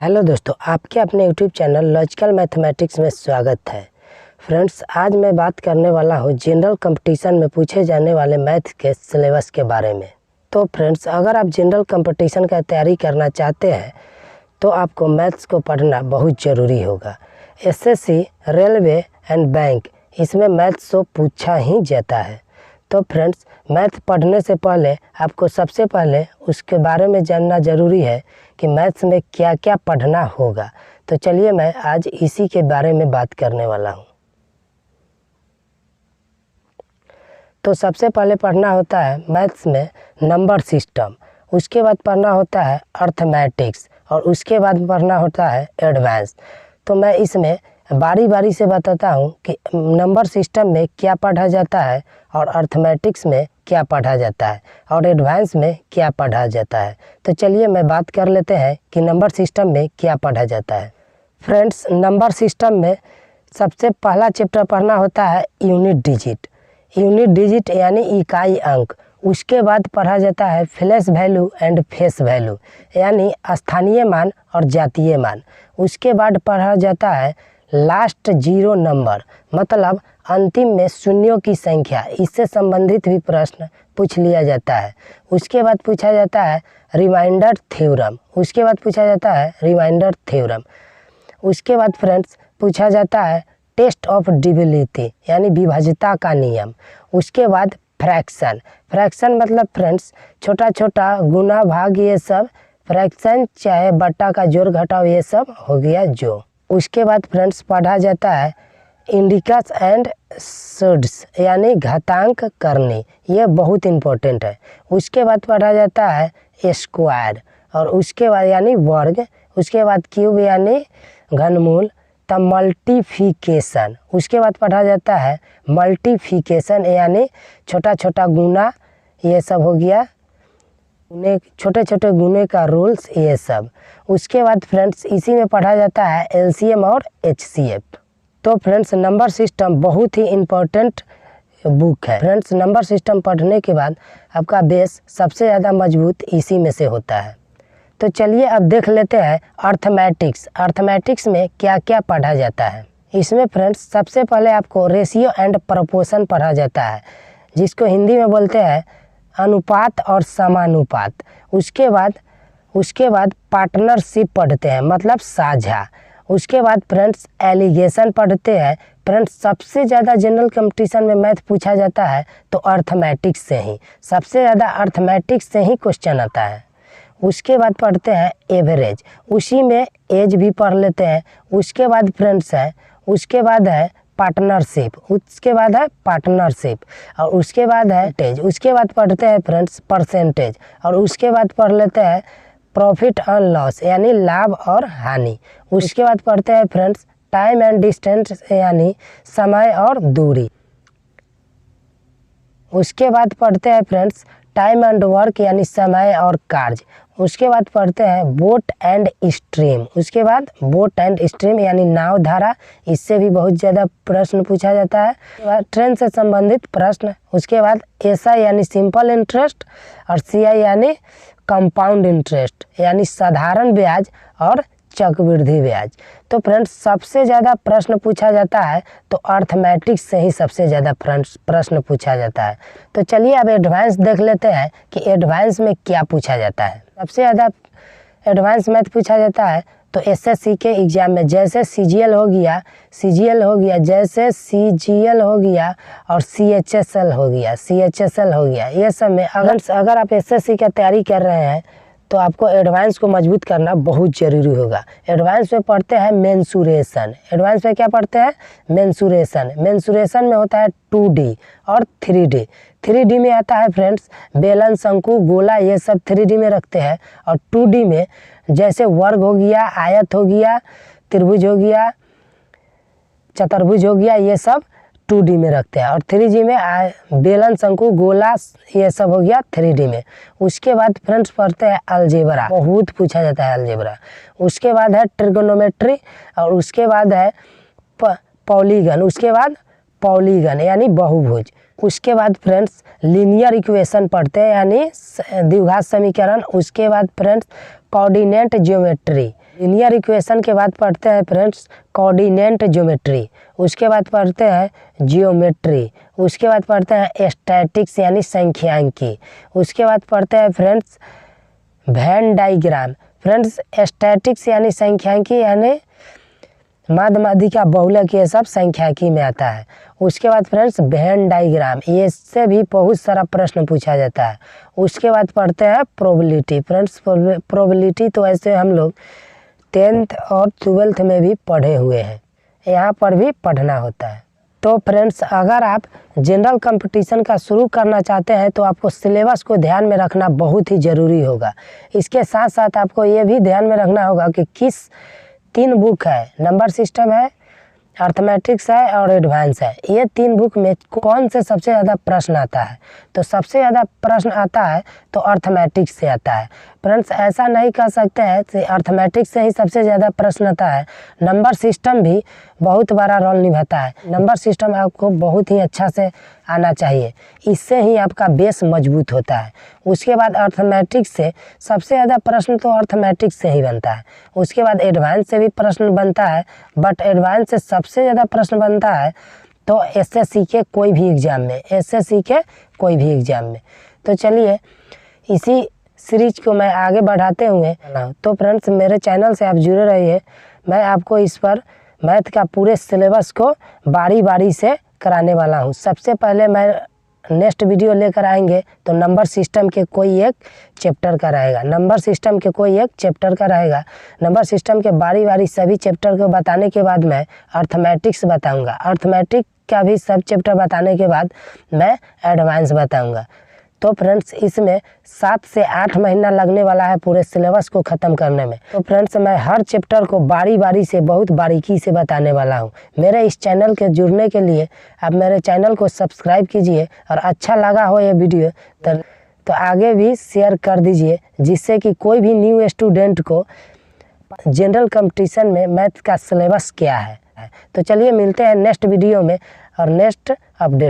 Hello दोस्तों, आपके अपने यूट्यूब चैनल लॉजिकल मैथमेटिक्स में स्वागत है। फ्रेंड्स, आज मैं बात करने वाला हूँ जनरल कंपटीशन में पूछे जाने वाले मैथ के सिलेबस के बारे में। तो फ्रेंड्स, अगर आप जनरल कंपटीशन का तैयारी करना चाहते हैं तो आपको मैथ्स को पढ़ना बहुत ज़रूरी होगा। एसएससी, रेलवे एंड बैंक, इसमें मैथ्स तो पूछा ही जाता है। तो फ्रेंड्स, मैथ पढ़ने से पहले आपको सबसे पहले उसके बारे में जानना ज़रूरी है कि मैथ्स में क्या क्या पढ़ना होगा। तो चलिए मैं आज इसी के बारे में बात करने वाला हूँ। तो सबसे पहले पढ़ना होता है मैथ्स में नंबर सिस्टम, उसके बाद पढ़ना होता है अर्थमेटिक्स और उसके बाद पढ़ना होता है एडवांस। तो मैं इसमें बारी बारी से बताता हूँ कि नंबर सिस्टम में क्या पढ़ा जाता है और अर्थमेटिक्स में क्या पढ़ा जाता है और एडवांस में क्या पढ़ा जाता है। तो चलिए मैं बात कर लेते हैं कि नंबर सिस्टम में क्या पढ़ा जाता है। फ्रेंड्स, नंबर सिस्टम में सबसे पहला चैप्टर पढ़ना होता है यूनिट डिजिट। यूनिट डिजिट यानी इकाई अंक। उसके बाद पढ़ा जाता है flash value and face value यानी स्थानीय मान और जातीय मान। उसके बाद पढ़ा जाता है लास्ट जीरो नंबर, मतलब अंतिम में शून्यों की संख्या। इससे संबंधित भी प्रश्न पूछ लिया जाता है। उसके बाद पूछा जाता है रिमाइंडर थ्योरम। उसके बाद पूछा जाता है रिमाइंडर थ्योरम। उसके बाद फ्रेंड्स पूछा जाता है टेस्ट ऑफ डिविजिबिलिटी यानी विभाज्यता का नियम। उसके बाद फ्रैक्शन। फ्रैक्शन मतलब फ्रेंड्स छोटा छोटा गुना भाग, ये सब फ्रैक्शन, चाहे बट्टा का जोड़ घटाव, ये सब हो गया जो। उसके बाद फ्रेंड्स पढ़ा जाता है इंडिकस एंड शुड्स यानी घातांक करनी, ये बहुत इम्पोर्टेंट है। उसके बाद पढ़ा जाता है स्क्वायर और उसके बाद यानी वर्ग। उसके बाद क्यूब यानी घनमूल। तब मल्टीप्लिकेशन। उसके बाद पढ़ा जाता है मल्टीप्लिकेशन यानी छोटा छोटा गुना, ये सब हो गया, छोटे छोटे गुने का रूल्स, ये सब। उसके बाद फ्रेंड्स इसी में पढ़ा जाता है एलसीएम और एचसीएफ। तो फ्रेंड्स, नंबर सिस्टम बहुत ही इम्पोर्टेंट बुक है। फ्रेंड्स, नंबर सिस्टम पढ़ने के बाद आपका बेस सबसे ज़्यादा मजबूत इसी में से होता है। तो चलिए अब देख लेते हैं अर्थमेटिक्स। अर्थमेटिक्स में क्या क्या पढ़ा जाता है। इसमें फ्रेंड्स सबसे पहले आपको रेशियो एंड प्रोपोर्शन पढ़ा जाता है, जिसको हिंदी में बोलते हैं अनुपात और समानुपात। उसके बाद पार्टनरशिप पढ़ते हैं, मतलब साझा। उसके बाद फ्रेंड्स एलिगेशन पढ़ते हैं। फ्रेंड्स सबसे ज़्यादा जनरल कंपटीशन में मैथ पूछा जाता है तो अर्थमेटिक्स से ही, सबसे ज़्यादा अर्थमेटिक्स से ही क्वेश्चन आता है। उसके बाद पढ़ते हैं एवरेज, उसी में एज भी पढ़ लेते हैं। उसके बाद फ्रेंड्स उसके बाद है पार्टनरशिप, उसके बाद है पार्टनरशिप और उसके बाद है टेज। उसके बाद पढ़ते हैं फ्रेंड्स परसेंटेज और उसके बाद पढ़ लेते हैं प्रॉफिट एंड लॉस यानी लाभ और हानि। उसके बाद पढ़ते हैं फ्रेंड्स टाइम एंड डिस्टेंस यानी समय और दूरी। उसके बाद पढ़ते हैं फ्रेंड्स टाइम एंड वर्क यानी समय और कार्य। उसके बाद पढ़ते हैं बोट एंड स्ट्रीम। उसके बाद बोट एंड स्ट्रीम यानी नाव धारा, इससे भी बहुत ज़्यादा प्रश्न पूछा जाता है, ट्रेन से संबंधित प्रश्न। उसके बाद एसआई यानी सिंपल इंटरेस्ट और सीआई यानी कंपाउंड इंटरेस्ट यानी साधारण ब्याज और चक्रवृद्धि ब्याज। तो फ्रेंड्स सबसे ज़्यादा प्रश्न पूछा जाता है तो अर्थमेटिक्स से ही सबसे ज़्यादा प्रश्न पूछा जाता है। तो चलिए अब एडवांस देख लेते हैं कि एडवांस में क्या पूछा जाता है। सबसे ज़्यादा एडवांस मैथ पूछा जाता है तो एसएससी के एग्ज़ाम में, जैसे सीजीएल हो गया, जैसे सीजीएल हो गया और सीएचएसएल हो गया, ये सब में अगर आप एसएससी का तैयारी कर रहे हैं तो आपको एडवांस को मजबूत करना बहुत ज़रूरी होगा। एडवांस में पढ़ते हैं मेंसुरेशन। एडवांस में क्या पढ़ते हैं? मेंसुरेशन। मेंसुरेशन में होता है 2D और 3D। 3D में आता है फ्रेंड्स बेलन, शंकु, गोला, ये सब 3D में रखते हैं। और 2D में जैसे वर्ग हो गया, आयत हो गया, त्रिभुज हो गया, चतुर्भुज हो गया, ये सब 2D में रखते हैं। और 3D में बेलन, शंकु, गोला, ये सब हो गया 3D में। उसके बाद फ्रेंड्स पढ़ते हैं अलजेब्रा, बहुत पूछा जाता है अलजेब्रा। उसके बाद है ट्रिगोनोमेट्री और उसके बाद है पॉलीगन। उसके बाद पॉलीगन यानी बहुभुज। उसके बाद फ्रेंड्स लीनियर इक्वेशन पढ़ते हैं यानी द्विघात समीकरण। उसके बाद friends coordinate geometry linear equation के बाद पढ़ते हैं फ्रेंड्स कोऑर्डिनेट ज्योमेट्री, उसके बाद पढ़ते हैं जियोमेट्री, उसके बाद पढ़ते हैं स्टैटिक्स यानी सांख्यिकी, उसके बाद पढ़ते हैं friends Venn diagram. Friends statics यानी सांख्यिकी यानी माध्यमाधिका बहुलक ये सब सांख्यिकी में आता है। उसके बाद फ्रेंड्स वेन डायग्राम, ये इससे भी बहुत सारा प्रश्न पूछा जाता है। उसके बाद पढ़ते हैं प्रोबेबिलिटी। फ्रेंड्स प्रोबेबिलिटी तो ऐसे हम लोग 10th और 12th में भी पढ़े हुए हैं, यहाँ पर भी पढ़ना होता है। तो फ्रेंड्स अगर आप जनरल कंपटीशन का शुरू करना चाहते हैं तो आपको सिलेबस को ध्यान में रखना बहुत ही ज़रूरी होगा। इसके साथ साथ आपको ये भी ध्यान में रखना होगा कि किस 3 बुक है, नंबर सिस्टम है, अर्थमेटिक्स है और एडवांस है, ये 3 बुक में कौन से सबसे ज़्यादा प्रश्न आता है। तो सबसे ज़्यादा प्रश्न आता है तो अर्थमेटिक्स से आता है। फ्रेंड्स ऐसा नहीं कह सकते हैं कि अर्थमेटिक्स से ही सबसे ज़्यादा प्रश्न आता है, नंबर सिस्टम भी बहुत बड़ा रोल निभाता है। नंबर सिस्टम आपको बहुत ही अच्छा से आना चाहिए, इससे ही आपका बेस मजबूत होता है। उसके बाद अर्थमेटिक्स से सबसे ज़्यादा प्रश्न तो अर्थमेटिक्स से ही बनता है। उसके बाद एडवांस से भी प्रश्न बनता है, बट एडवांस से सबसे ज़्यादा प्रश्न बनता है तो एसएससी के कोई भी एग्ज़ाम में, एसएससी के कोई भी एग्ज़ाम में। तो चलिए इसी सीरीज को मैं आगे बढ़ाते हुए तो फ्रेंड्स मेरे चैनल से आप जुड़े रहिए। मैं आपको इस पर मैथ का पूरे सिलेबस को बारी बारी से कराने वाला हूँ। सबसे पहले मैं नेक्स्ट वीडियो लेकर आएंगे तो नंबर सिस्टम के कोई एक चैप्टर का रहेगा, नंबर सिस्टम के कोई एक चैप्टर का रहेगा। नंबर सिस्टम के बारी बारी सभी चैप्टर को बताने के बाद मैं अर्थमेटिक्स बताऊंगा, अर्थमेटिक का भी सब चैप्टर बताने के बाद मैं एडवांस बताऊंगा। तो फ्रेंड्स इसमें 7 से 8 महीना लगने वाला है पूरे सिलेबस को ख़त्म करने में। तो फ्रेंड्स मैं हर चैप्टर को बारी बारी से बहुत बारीकी से बताने वाला हूँ। मेरे इस चैनल के जुड़ने के लिए आप मेरे चैनल को सब्सक्राइब कीजिए और अच्छा लगा हो ये वीडियो तो आगे भी शेयर कर दीजिए, जिससे कि कोई भी न्यू स्टूडेंट को जनरल कंपटीशन में मैथ का सिलेबस क्या है। तो चलिए मिलते हैं नेक्स्ट वीडियो में और नेक्स्ट अपडेट।